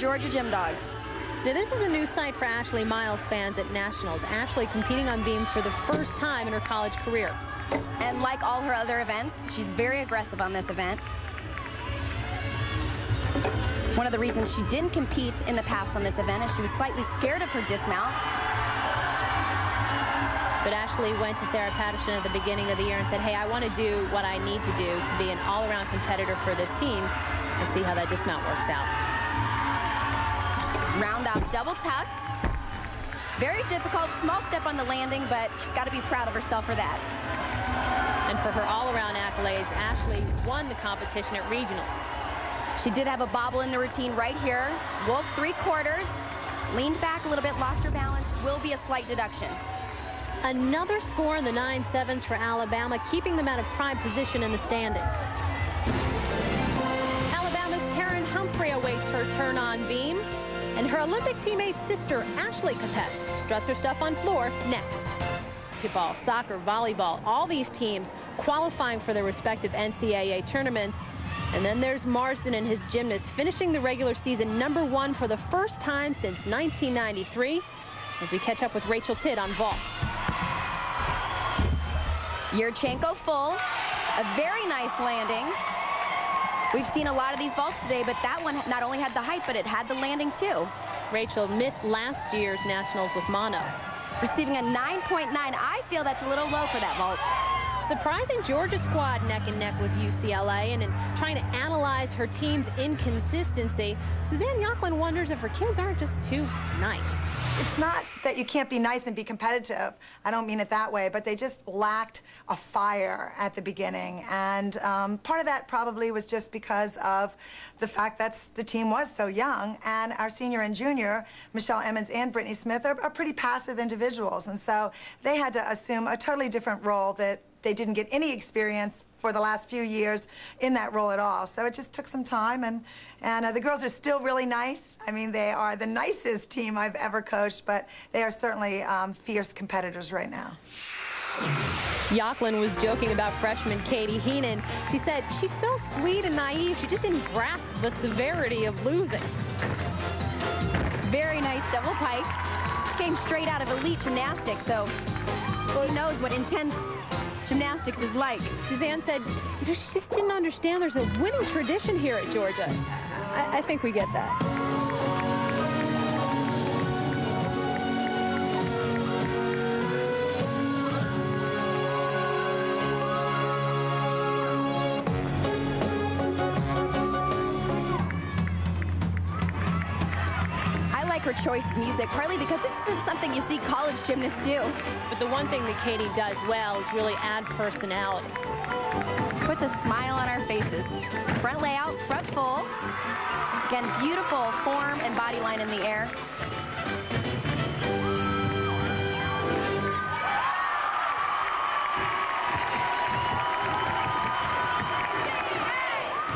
Georgia Gym Dogs. Now, this is a new sight for Ashley Miles fans at Nationals. Ashley competing on beam for the first time in her college career. And like all her other events, she's very aggressive on this event. One of the reasons she didn't compete in the past on this event is she was slightly scared of her dismount. But Ashley went to Sarah Patterson at the beginning of the year and said, hey, I want to do what I need to do to be an all-around competitor for this team, and see how that dismount works out. Round off double tuck. Very difficult, small step on the landing, but she's got to be proud of herself for that. And for her all-around accolades, Ashley won the competition at regionals. She did have a bobble in the routine right here. Wolf 3/4, leaned back a little bit, lost her balance, will be a slight deduction. Another score in the 9-7s for Alabama, keeping them out of prime position in the standings. Alabama's Terin Humphrey awaits her turn on beam. And her Olympic teammate's sister, Ashley Kupets, struts her stuff on floor next. Basketball, soccer, volleyball, all these teams qualifying for their respective NCAA tournaments. And then there's Marsden and his gymnasts finishing the regular season #1 for the first time since 1993. As we catch up with Rachel Tidd on vault. Yurchenko full, a very nice landing. We've seen a lot of these vaults today, but that one not only had the height, but it had the landing too. Rachel missed last year's nationals with mono. Receiving a 9.9. I feel that's a little low for that vault. Surprising Georgia squad neck and neck with UCLA, and in trying to analyze her team's inconsistency, Suzanne Yocklin wonders if her kids aren't just too nice. It's not that you can't be nice and be competitive. I don't mean it that way, but they just lacked a fire at the beginning. And part of that probably was just because of the fact that the team was so young. And our senior and junior, Michele Emmons and Brittany Smith, are pretty passive individuals. And so they had to assume a totally different role that they didn't get any experience for the last few years in that role at all. So it just took some time, and the girls are still really nice. I mean, they are the nicest team I've ever coached, but they are certainly fierce competitors right now. Yocklin was joking about freshman Katie Heenan. She said she's so sweet and naive, she just didn't grasp the severity of losing. Very nice double pike. She came straight out of elite gymnastics, so she knows what intense gymnastics is like. Suzanne said, you know, she just didn't understand there's a winning tradition here at Georgia. I think we get that. Her choice of music, partly because this isn't something you see college gymnasts do. But the one thing that Katie does well is really add personality. Puts a smile on our faces. Front layout, front full. Again, beautiful form and body line in the air.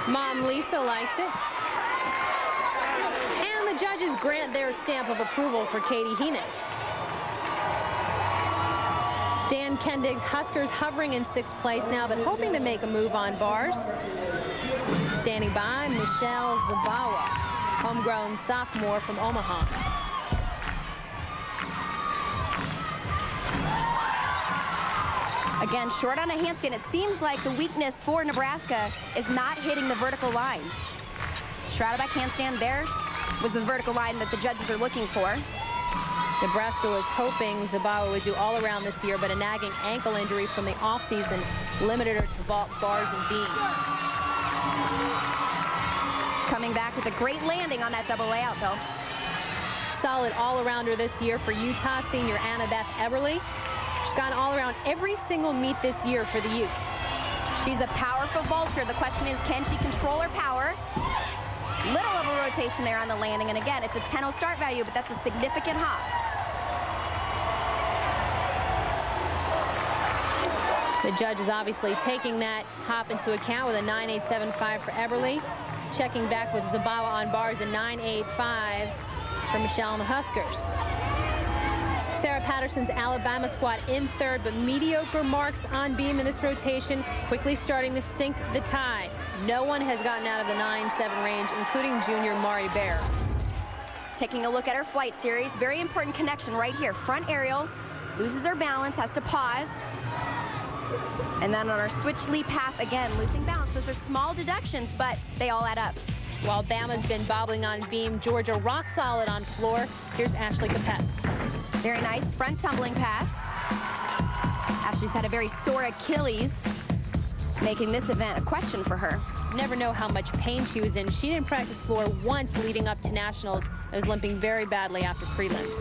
Mom Lisa likes it. The judges grant their stamp of approval for Katie Heenan. Dan Kendig's Huskers hovering in 6th place now, but hoping to make a move on bars. Standing by, Michele Zabawa, homegrown sophomore from Omaha. Again, short on a handstand. It seems like the weakness for Nebraska is not hitting the vertical lines. Shrouded back handstand there was the vertical line that the judges are looking for. Nebraska was hoping Zabawa would do all around this year, but a nagging ankle injury from the offseason limited her to vault, bars, and beam. Coming back with a great landing on that double layout, though. Solid all-arounder this year for Utah senior Annabeth Eberle. She's gone all around every single meet this year for the Utes. She's a powerful vaulter. The question is, can she control her power? Little of a rotation there on the landing, and again, it's a 10-0 start value, but that's a significant hop. The judge is obviously taking that hop into account with a 9.875 for Eberle. Checking back with Zabawa on bars, a 9.85 for Michele and the Huskers. Sarah Patterson's Alabama squad in 3rd, but mediocre marks on beam in this rotation, quickly starting to sink the tide. No one has gotten out of the 9-7 range, including junior Mari Bear. taking a look at her flight series. Very important connection right here. Front aerial, loses her balance, has to pause. And then on our switch leap half, again, losing balance. Those are small deductions, but they all add up. While Bama's been bobbling on beam, Georgia rock solid on floor. Here's Ashley Kupets. Very nice front tumbling pass. Ashley's had a very sore Achilles, making this event a question for her. Never know how much pain she was in. She didn't practice floor once leading up to nationals and was limping very badly after prelims.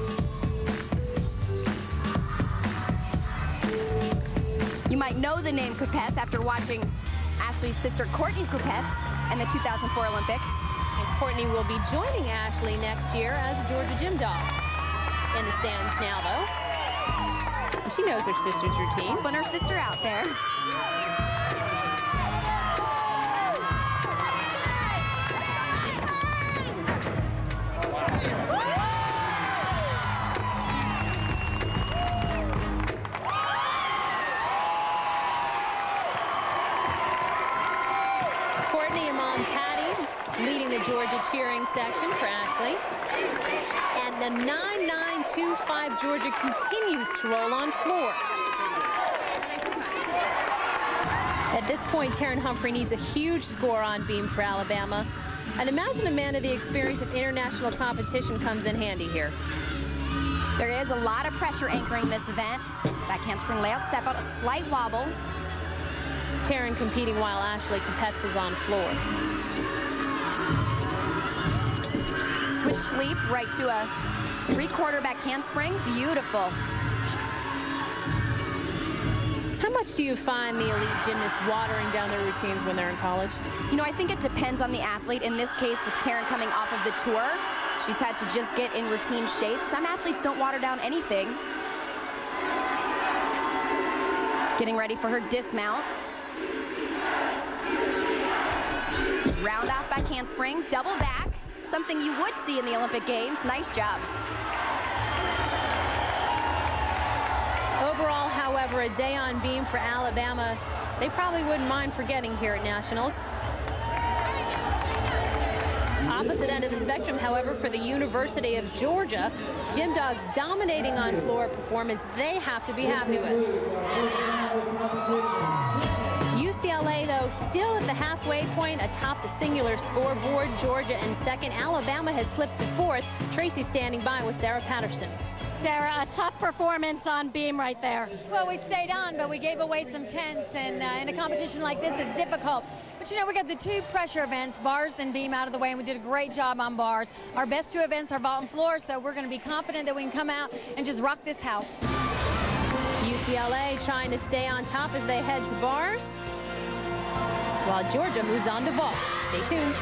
You might know the name Kupets after watching Ashley's sister Courtney Kupets in the 2004 Olympics. And Courtney will be joining Ashley next year as a Georgia gym dog. In the stands now, though. And she knows her sister's routine. Helping her sister out there. Courtney and mom Patty leading the Georgia cheering section for Ashley. And the 9.925 Georgia continues to roll on floor. At this point, Terin Humphrey needs a huge score on beam for Alabama. And imagine a man of the experience of international competition comes in handy here. There is a lot of pressure anchoring this event. Back handspring layout, step out, a slight wobble. Terin competing while Ashley Kupets was on floor. Switch leap right to a 3/4 back handspring. Beautiful. How much do you find the elite gymnasts watering down their routines when they're in college? You know, I think it depends on the athlete. In this case, with Terin coming off of the tour, she's had to just get in routine shape. Some athletes don't water down anything. Getting ready for her dismount. Round off back handspring, double back, something you would see in the Olympic Games. Nice job. Overall, however, a day on beam for Alabama. They probably wouldn't mind forgetting here at Nationals. Opposite end of the spectrum, however, for the University of Georgia, gym dogs dominating on floor performance they have to be happy with. UCLA, though, still at the halfway point atop the singular scoreboard. Georgia in second. Alabama has slipped to fourth. Tracy standing by with Sarah Patterson. Sarah, a tough performance on beam right there. Well, we stayed on, but we gave away some tenths, and in a competition like this, it's difficult. But, you know, we got the two pressure events, bars and beam, out of the way, and we did a great job on bars. Our best two events are vault and floor, so we're going to be confident that we can come out and just rock this house. UCLA trying to stay on top as they head to bars, while Georgia moves on to vault. Stay tuned.